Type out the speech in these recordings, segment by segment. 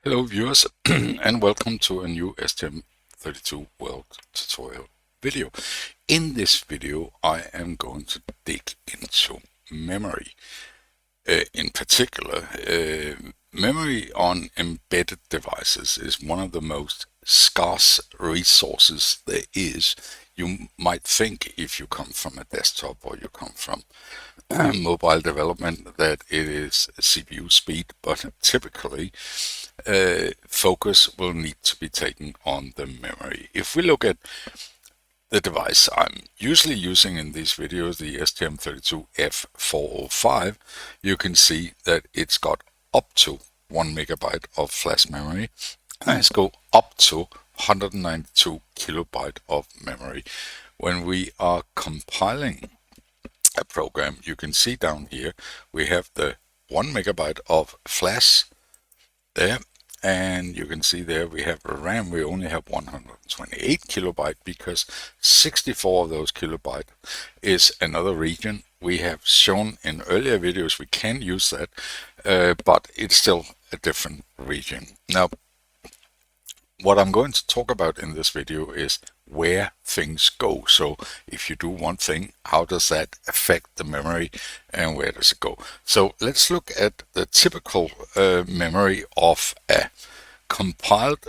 Hello viewers and welcome to a new STM32 World tutorial video. In this video I am going to dig into memory. In particular, memory on embedded devices is one of the most scarce resources there is. You might think, if you come from a desktop or you come from mobile development, that it is CPU speed, but typically focus will need to be taken on the memory. If we look at the device I'm usually using in these videos, the STM32F405, you can see that it's got up to 1 megabyte of flash memory, and it's go up to 192 kilobyte of memory. When we are compiling a program, you can see down here we have the 1 megabyte of flash there, and you can see there we have RAM. We only have 128 kilobyte because 64 of those kilobyte is another region. We have shown in earlier videos we can use that, but it's still a different region. Now, what I'm going to talk about in this video is where things go. So if you do one thing, how does that affect the memory and where does it go? So let's look at the typical memory of a compiled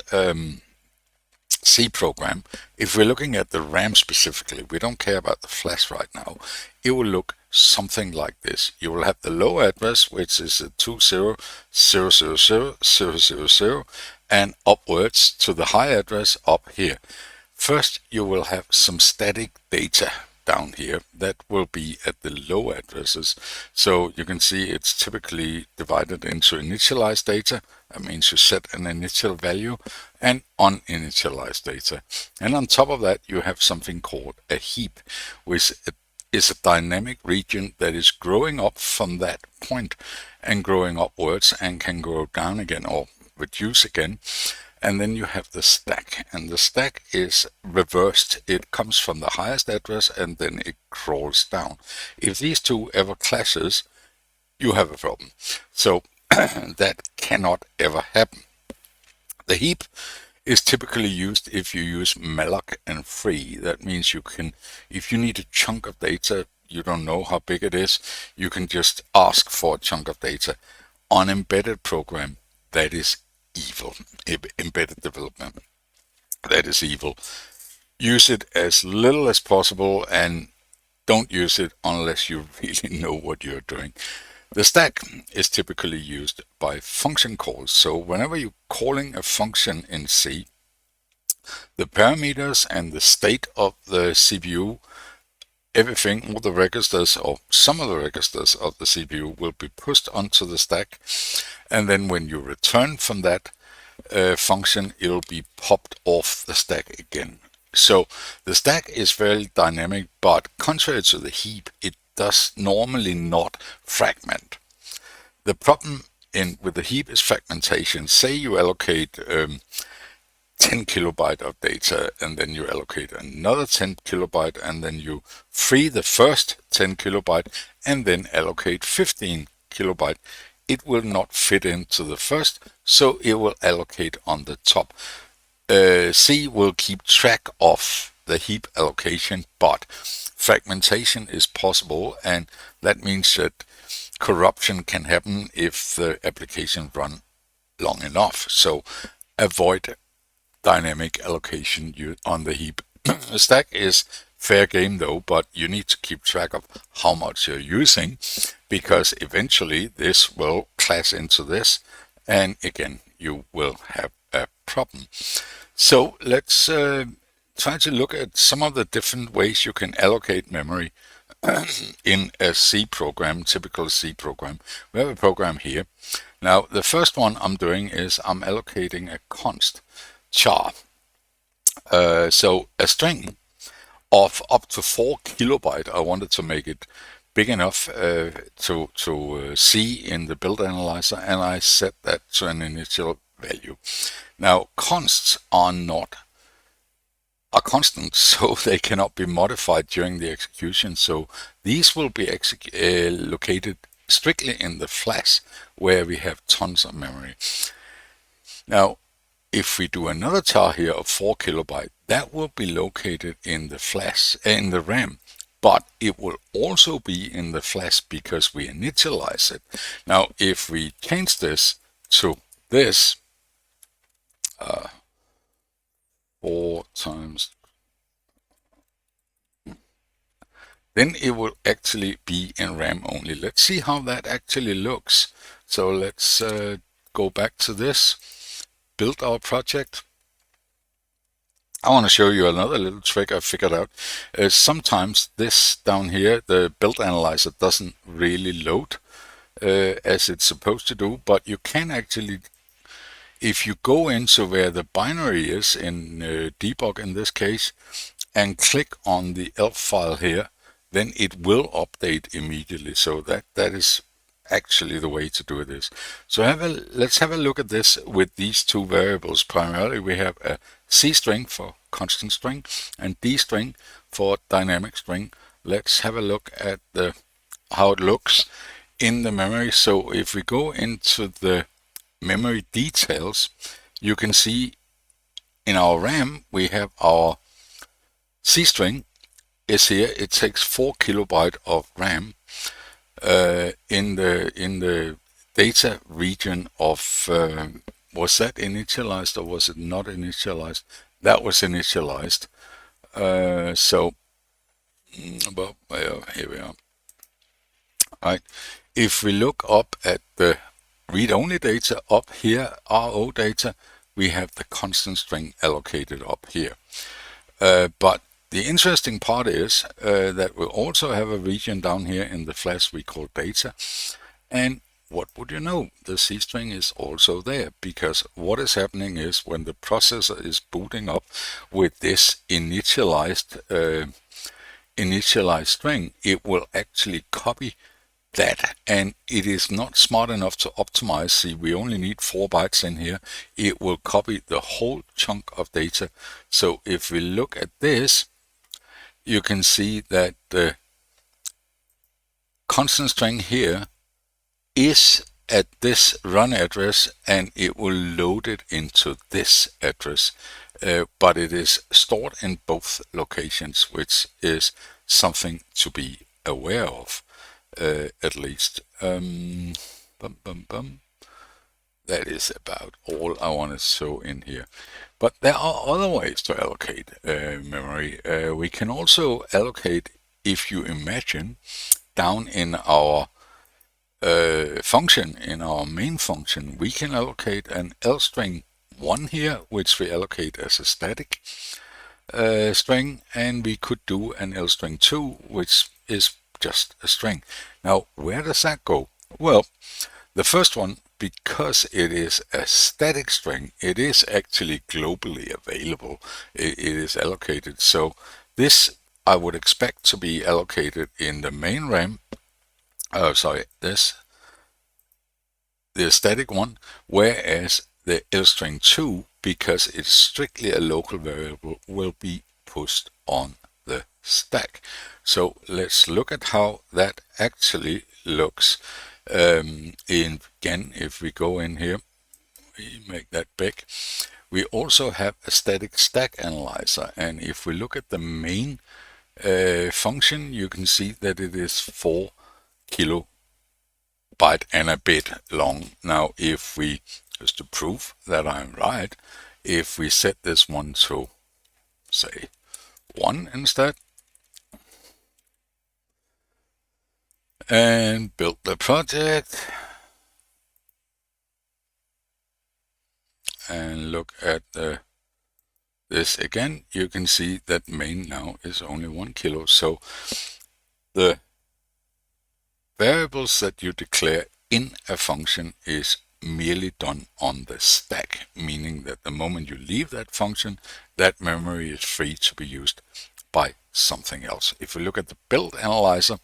C program. If we're looking at the RAM specifically, we don't care about the flash right now. It will look something like this. You will have the low address, which is a 20.000.000, and upwards to the high address up here. First, you will have some static data down here that will be at the low addresses. So you can see it's typically divided into initialized data. That means you set an initial value, and uninitialized data. And on top of that, you have something called a heap, which is a dynamic region that is growing up from that point and growing upwards and can go down again or reduce again. And then you have the stack, and the stack is reversed. It comes from the highest address and then it crawls down. If these two ever clashes, you have a problem. So that cannot ever happen. The heap is typically used if you use malloc and free. That means you can, if you need a chunk of data, you don't know how big it is, you can just ask for a chunk of data. On embedded program, that is evil. Embedded development, that is evil. Use it as little as possible and don't use it unless you really know what you're doing. The stack is typically used by function calls. So whenever you're calling a function in C, the parameters and the state of the CPU, everything, all the registers or some of the registers of the CPU will be pushed onto the stack, and then when you return from that function, it'll be popped off the stack again. So the stack is very dynamic, but contrary to the heap, it does normally not fragment. The problem with the heap is fragmentation. Say you allocate 10 kilobyte of data, and then you allocate another 10 kilobyte, and then you free the first 10 kilobyte and then allocate 15 kilobyte. It will not fit into the first, so it will allocate on the top. C will keep track of the heap allocation, but fragmentation is possible, and that means that corruption can happen if the application run long enough. So avoid dynamic allocation on the heap. The stack is fair game though, but you need to keep track of how much you're using, because eventually this will clash into this, and again you will have a problem. So let's try to look at some of the different ways you can allocate memory in a C program, typical C program. We have a program here. Now the first one I'm doing is I'm allocating a const char. So a string of up to 4 kilobyte. I wanted to make it big enough to see in the build analyzer, and I set that to an initial value. Now consts are constant, so they cannot be modified during the execution. So these will be located strictly in the flash, where we have tons of memory. Now, if we do another char here of 4 kilobyte, that will be located in the flash, in the RAM, but it will also be in the flash because we initialize it. Now, if we change this to this, 4 times, then it will actually be in RAM only. Let's see how that actually looks. So let's go back to this, build our project. I want to show you another little trick I figured out. Sometimes this down here, the build analyzer, doesn't really load as it's supposed to do, but you can actually, if you go into where the binary is in debug in this case, and click on the ELF file here, then it will update immediately. So that is actually the way to do this. So let's have a look at this with these two variables. Primarily we have a C string for constant string and D string for dynamic string. Let's have a look at how it looks in the memory. So if we go into the memory details, you can see in our RAM we have our C string is here. It takes 4 kilobyte of RAM in the data region of was that initialized or was it not initialized? That was initialized. So here we are. Right. If we look up at the read-only data up here, RO data, we have the constant string allocated up here. But the interesting part is that we also have a region down here in the flash we call data. And what would you know? The C string is also there, because what is happening is when the processor is booting up with this initialized string, it will actually copy that, and it is not smart enough to optimize. See, we only need 4 bytes in here. It will copy the whole chunk of data. So if we look at this, you can see that the constant string here is at this run address, and it will load it into this address. But it is stored in both locations, which is something to be aware of. At least. That is about all I want to show in here. But there are other ways to allocate memory. We can also allocate, if you imagine, down in our function, in our main function, we can allocate an L string 1 here, which we allocate as a static string, and we could do an L string 2, which is just a string. Now, where does that go? Well, the first one, because it is a static string, it is actually globally available. It is allocated. So this I would expect to be allocated in the main RAM. The static one, whereas the L string 2, because it's strictly a local variable, will be pushed on the stack. So let's look at how that actually looks. Again, if we go in here, we make that big. We also have a static stack analyzer, and if we look at the main function, you can see that it is 4 kilobyte and a bit long. Now, if we, just to prove that I'm right, if we set this one to, say, 1 instead, and build the project, and look at this again, you can see that main now is only 1 kilo. So the variables that you declare in a function is merely done on the stack, meaning that the moment you leave that function, that memory is free to be used by something else. If we look at the build analyzer,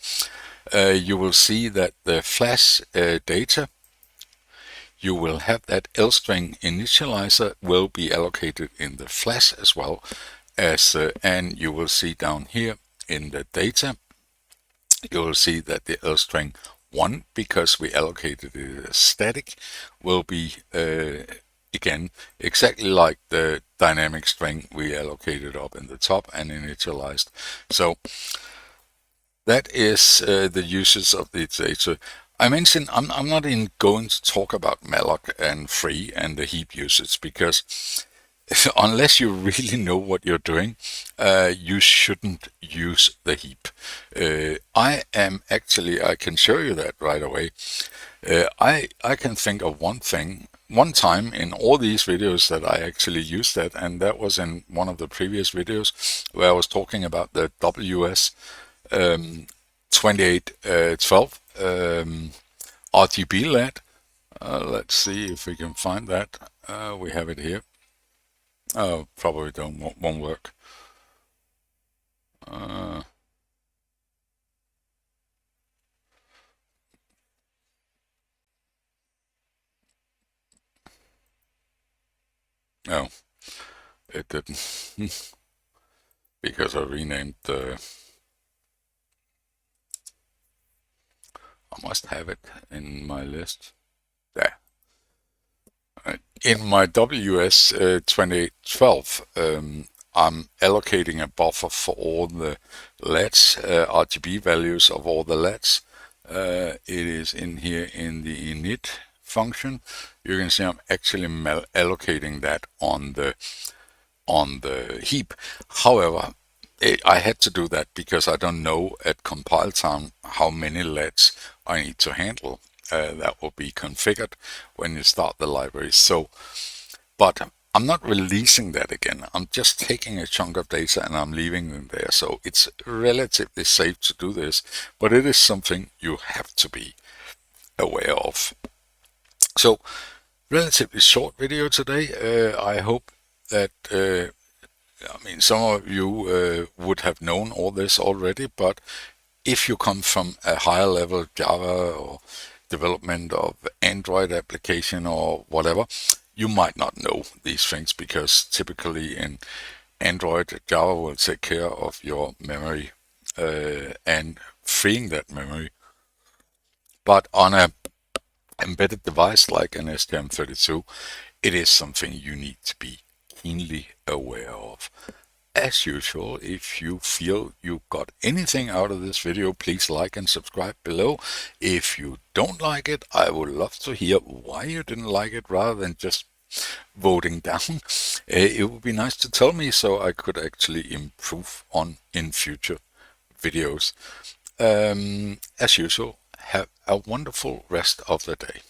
you will see that the flash data, you will have that L string initializer will be allocated in the flash as well as, and you will see down here in the data, you will see that the L string 1, because we allocated it as static, will be again, exactly like the dynamic string we allocated up in the top and initialized. So that is the uses of the data. I mentioned I'm not even going to talk about malloc and free and the heap usage, because unless you really know what you're doing, you shouldn't use the heap. I can show you that right away. I can think of one time in all these videos that I actually used that, and that was in one of the previous videos where I was talking about the WS 2812 RGB LED. Let's see if we can find that. We have it here. Oh, probably won't work. No, it didn't. Because I renamed the... I must have it in my list. There. In my WS 2812, I'm allocating a buffer for all the LEDs, RGB values of all the LEDs. It is in here in the init function. You can see I'm actually allocating that on the heap. However, I had to do that because I don't know at compile time how many LEDs I need to handle. That will be configured when you start the library. So, but I'm not releasing that again. I'm just taking a chunk of data and I'm leaving them there. So it's relatively safe to do this, but it is something you have to be aware of. So, relatively short video today. I hope that some of you would have known all this already, but if you come from a higher level Java or development of Android application or whatever, you might not know these things, because typically in Android, Java will take care of your memory and freeing that memory. But on a embedded device like an STM32, it is something you need to be keenly aware of. As usual, if you feel you got anything out of this video, please like and subscribe below. If you don't like it, I would love to hear why you didn't like it, rather than just voting down. It would be nice to tell me so I could actually improve on in future videos. As usual, have a wonderful rest of the day.